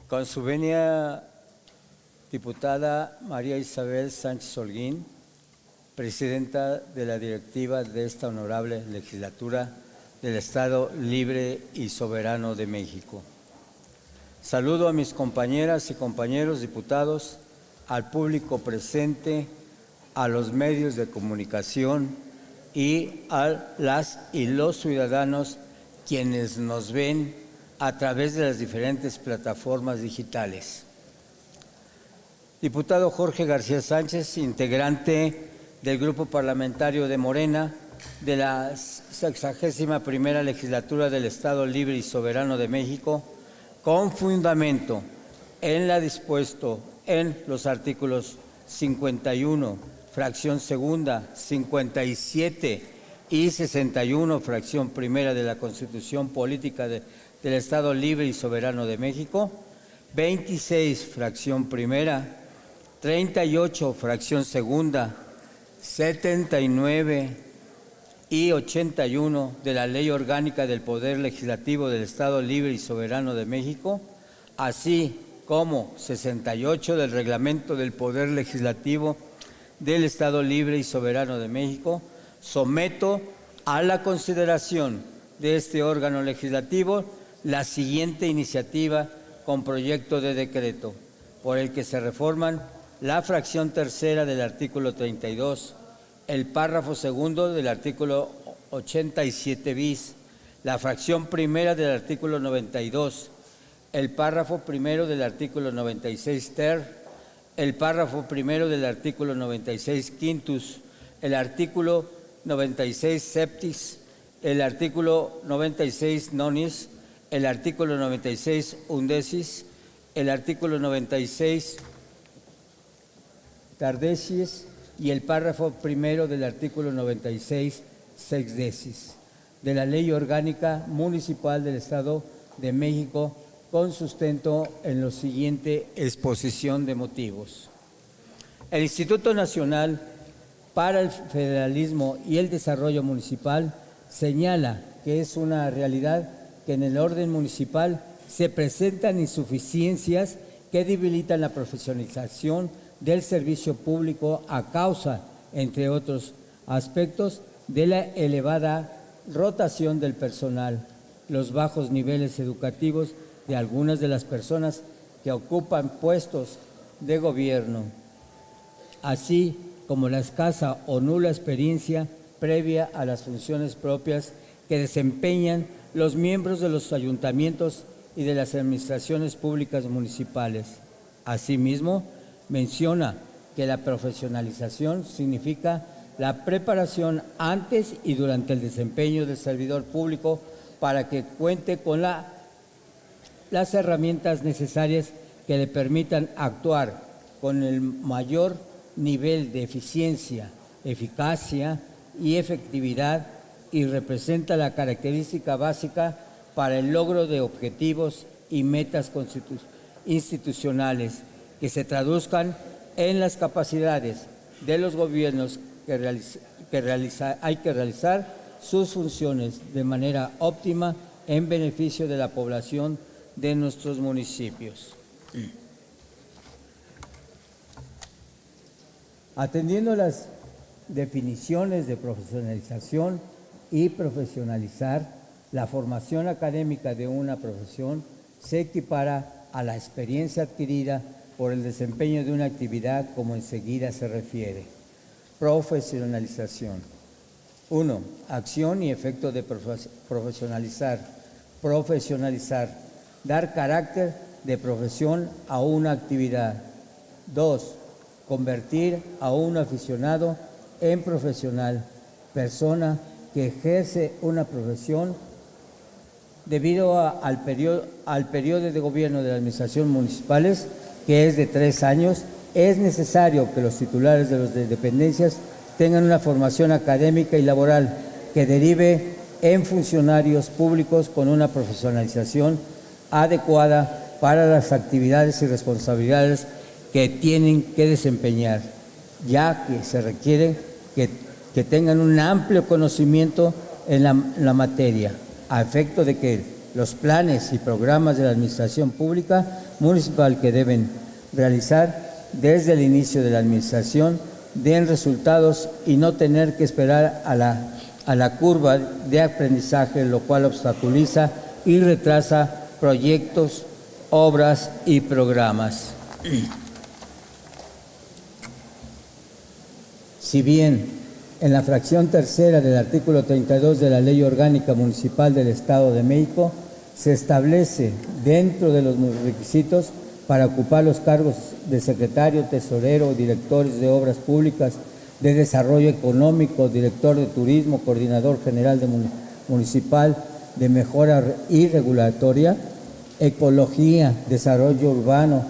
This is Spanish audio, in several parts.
Con su venia, diputada María Isabel Sánchez Holguín, presidenta de la directiva de esta honorable legislatura del Estado Libre y Soberano de México. Saludo a mis compañeras y compañeros diputados, al público presente, a los medios de comunicación y a las y los ciudadanos quienes nos ven a través de las diferentes plataformas digitales. Diputado Jorge García Sánchez, integrante del Grupo Parlamentario de Morena de la 61ª Legislatura del Estado Libre y Soberano de México, con fundamento en la dispuesto en los artículos 51, fracción segunda, 57 y 61, fracción primera de la Constitución Política del Estado Libre y Soberano de México, 26, fracción primera, 38, fracción segunda, 79 y 81 de la Ley Orgánica del Poder Legislativo del Estado Libre y Soberano de México, así como 68 del Reglamento del Poder Legislativo del Estado Libre y Soberano de México, someto a la consideración de este órgano legislativo la siguiente iniciativa con proyecto de decreto, por el que se reforman la fracción tercera del artículo 32, el párrafo segundo del artículo 87 bis, la fracción primera del artículo 92, el párrafo primero del artículo 96 ter, el párrafo primero del artículo 96 quintus, el artículo 96 septis, el artículo 96 nonis, el artículo 96 undecis, el artículo 96 tardecies y el párrafo primero del artículo 96 sexdecis de la Ley Orgánica Municipal del Estado de México, con sustento en la siguiente exposición de motivos. El Instituto Nacional para el Federalismo y el Desarrollo Municipal señala que es una realidad que en el orden municipal se presentan insuficiencias que debilitan la profesionalización del servicio público a causa, entre otros aspectos, de la elevada rotación del personal, los bajos niveles educativos de algunas de las personas que ocupan puestos de gobierno, así como la escasa o nula experiencia previa a las funciones propias que desempeñan los miembros de los ayuntamientos y de las administraciones públicas municipales. Asimismo, menciona que la profesionalización significa la preparación antes y durante el desempeño del servidor público para que cuente con las herramientas necesarias que le permitan actuar con el mayor nivel de eficiencia, eficacia y efectividad, y representa la característica básica para el logro de objetivos y metas institucionales que se traduzcan en las capacidades de los gobiernos hay que realizar sus funciones de manera óptima en beneficio de la población de nuestros municipios. Atendiendo las definiciones de profesionalización y profesionalizar, la formación académica de una profesión se equipara a la experiencia adquirida por el desempeño de una actividad, como enseguida se refiere. Profesionalización. 1. Acción y efecto de profesionalizar. Profesionalizar. Dar carácter de profesión a una actividad. 2. Convertir a un aficionado en profesional, persona que ejerce una profesión. Debido al periodo de gobierno de las administraciones municipales, que es de 3 años, es necesario que los titulares de las dependencias tengan una formación académica y laboral que derive en funcionarios públicos con una profesionalización adecuada para las actividades y responsabilidades que tienen que desempeñar, ya que se requiere que tengan un amplio conocimiento en la materia, a efecto de que los planes y programas de la Administración Pública Municipal que deben realizar desde el inicio de la administración den resultados y no tener que esperar a la curva de aprendizaje, lo cual obstaculiza y retrasa proyectos, obras y programas. Si bien en la fracción tercera del artículo 32 de la Ley Orgánica Municipal del Estado de México se establece dentro de los requisitos para ocupar los cargos de secretario, tesorero, directores de obras públicas, de desarrollo económico, director de turismo, coordinador general municipal de mejora y regulatoria, ecología, desarrollo urbano,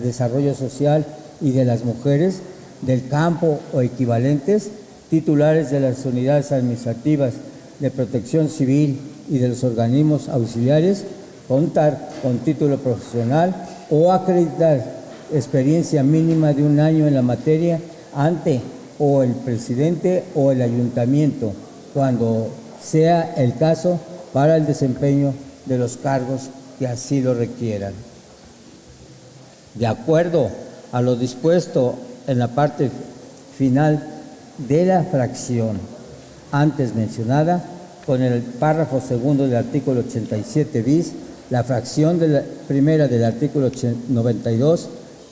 desarrollo social y de las mujeres, del campo o equivalentes, titulares de las unidades administrativas de protección civil y de los organismos auxiliares, contar con título profesional o acreditar experiencia mínima de un año en la materia ante o el presidente o el ayuntamiento, cuando sea el caso, para el desempeño de los cargos que así lo requieran. De acuerdo a lo dispuesto en la parte final de la fracción antes mencionada, con el párrafo segundo del artículo 87 bis, la fracción primera del artículo 92,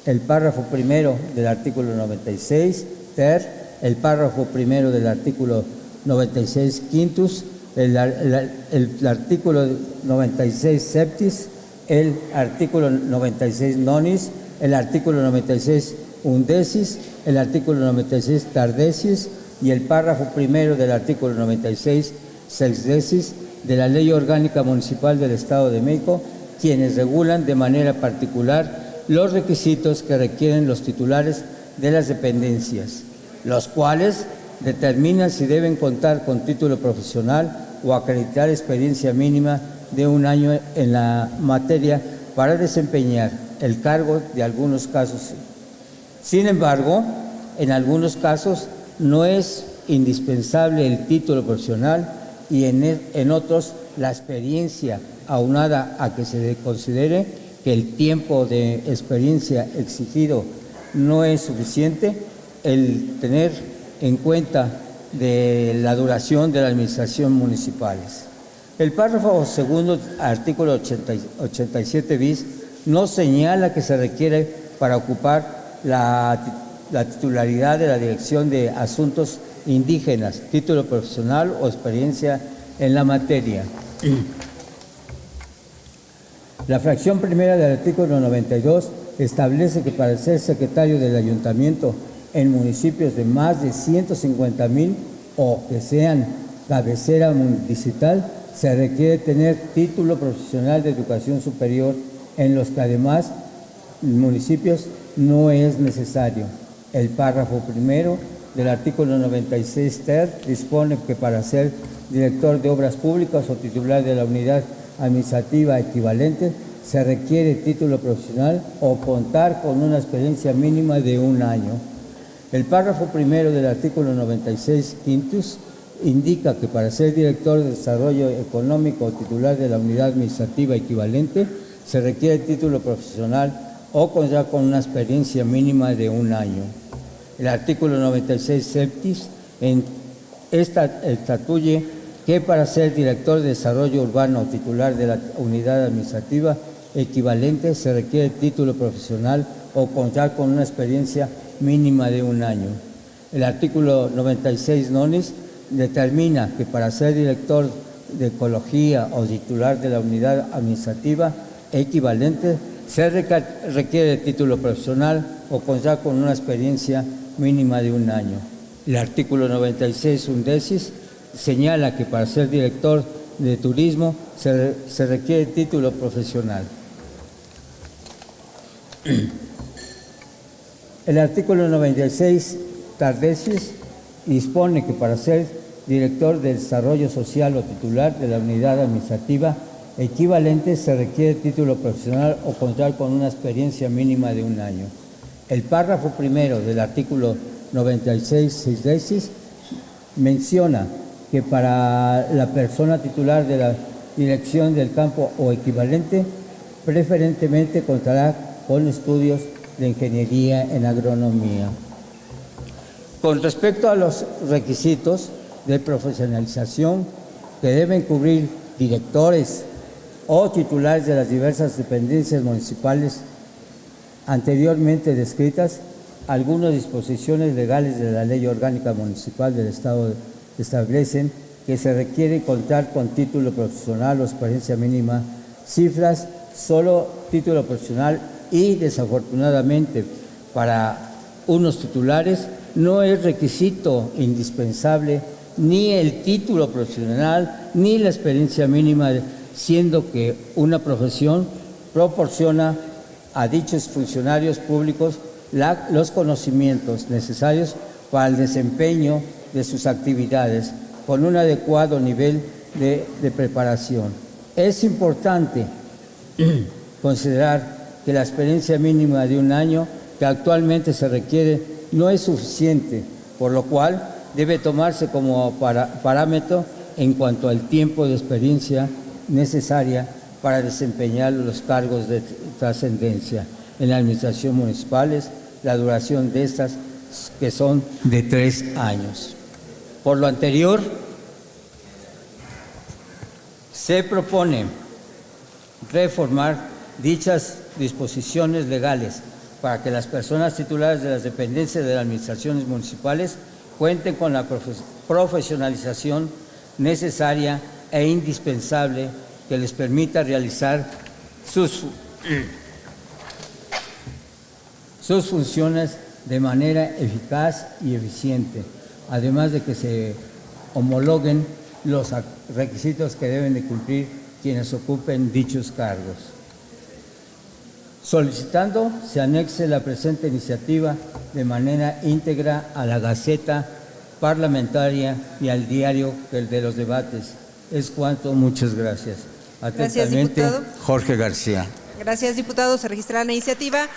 el párrafo primero del artículo 96, ter, el párrafo primero del artículo 96 quintus, el artículo 96 septis, el artículo 96 nonis, el artículo 96 undecis, el artículo 96 tardecis y el párrafo primero del artículo 96 sexdecis de la Ley Orgánica Municipal del Estado de México, quienes regulan de manera particular los requisitos que requieren los titulares de las dependencias, los cuales determinan si deben contar con título profesional o acreditar experiencia mínima de un año en la materia para desempeñar el cargo de algunos casos. Sin embargo, en algunos casos no es indispensable el título profesional y en otros la experiencia, aunada a que se considere que el tiempo de experiencia exigido no es suficiente, el tener en cuenta de la duración de la administración municipales. El párrafo segundo, artículo 87 bis, no señala que se requiere para ocupar la titularidad de la Dirección de Asuntos Indígenas, título profesional o experiencia en la materia. La fracción primera del artículo 92 establece que para ser secretario del ayuntamiento en municipios de más de 150,000 o que sean cabecera municipal, se requiere tener título profesional de educación superior, en los que además municipios no es necesario. El párrafo primero del artículo 96 ter dispone que para ser director de obras públicas o titular de la unidad administrativa equivalente se requiere título profesional o contar con una experiencia mínima de un año. El párrafo primero del artículo 96 quintus indica que para ser director de desarrollo económico o titular de la unidad administrativa equivalente se requiere título profesional o contar con una experiencia mínima de un año. El artículo 96 septis estatuye que para ser director de desarrollo urbano o titular de la unidad administrativa equivalente se requiere título profesional o contar con una experiencia mínima de un año. El artículo 96 nonis determina que para ser director de ecología o titular de la unidad administrativa equivalente se requiere título profesional o contar con una experiencia mínima de un año. El artículo 96 undecis señala que para ser director de turismo se requiere título profesional. El artículo 96 tardecis dispone que para ser director de desarrollo social o titular de la unidad administrativa equivalente se requiere título profesional o contar con una experiencia mínima de un año. El párrafo primero del artículo 96 sexdecis menciona que para la persona titular de la dirección del campo o equivalente, preferentemente contará con estudios de ingeniería en agronomía. Con respecto a los requisitos de profesionalización que deben cubrir directores o titulares de las diversas dependencias municipales anteriormente descritas, algunas disposiciones legales de la Ley Orgánica Municipal del Estado establecen que se requiere contar con título profesional o experiencia mínima, cifras, solo título profesional y, desafortunadamente, para unos titulares no es requisito indispensable ni el título profesional ni la experiencia mínima, siendo que una profesión proporciona a dichos funcionarios públicos los conocimientos necesarios para el desempeño de sus actividades con un adecuado nivel de preparación. Es importante considerar que la experiencia mínima de 1 año que actualmente se requiere no es suficiente, por lo cual debe tomarse como parámetro en cuanto al tiempo de experiencia necesaria para desempeñar los cargos de trascendencia en la administración municipales, la duración de estas que son de 3 años. Por lo anterior, se propone reformar dichas disposiciones legales para que las personas titulares de las dependencias de las administraciones municipales cuenten con la profesionalización necesaria e indispensable que les permita realizar sus funciones de manera eficaz y eficiente, además de que se homologuen los requisitos que deben de cumplir quienes ocupen dichos cargos. Solicitando se anexe la presente iniciativa de manera íntegra a la Gaceta Parlamentaria y al diario de los debates. Es cuanto, muchas gracias. Atentamente, Gracias, diputado. Jorge García. Gracias, diputado. Se registra la iniciativa.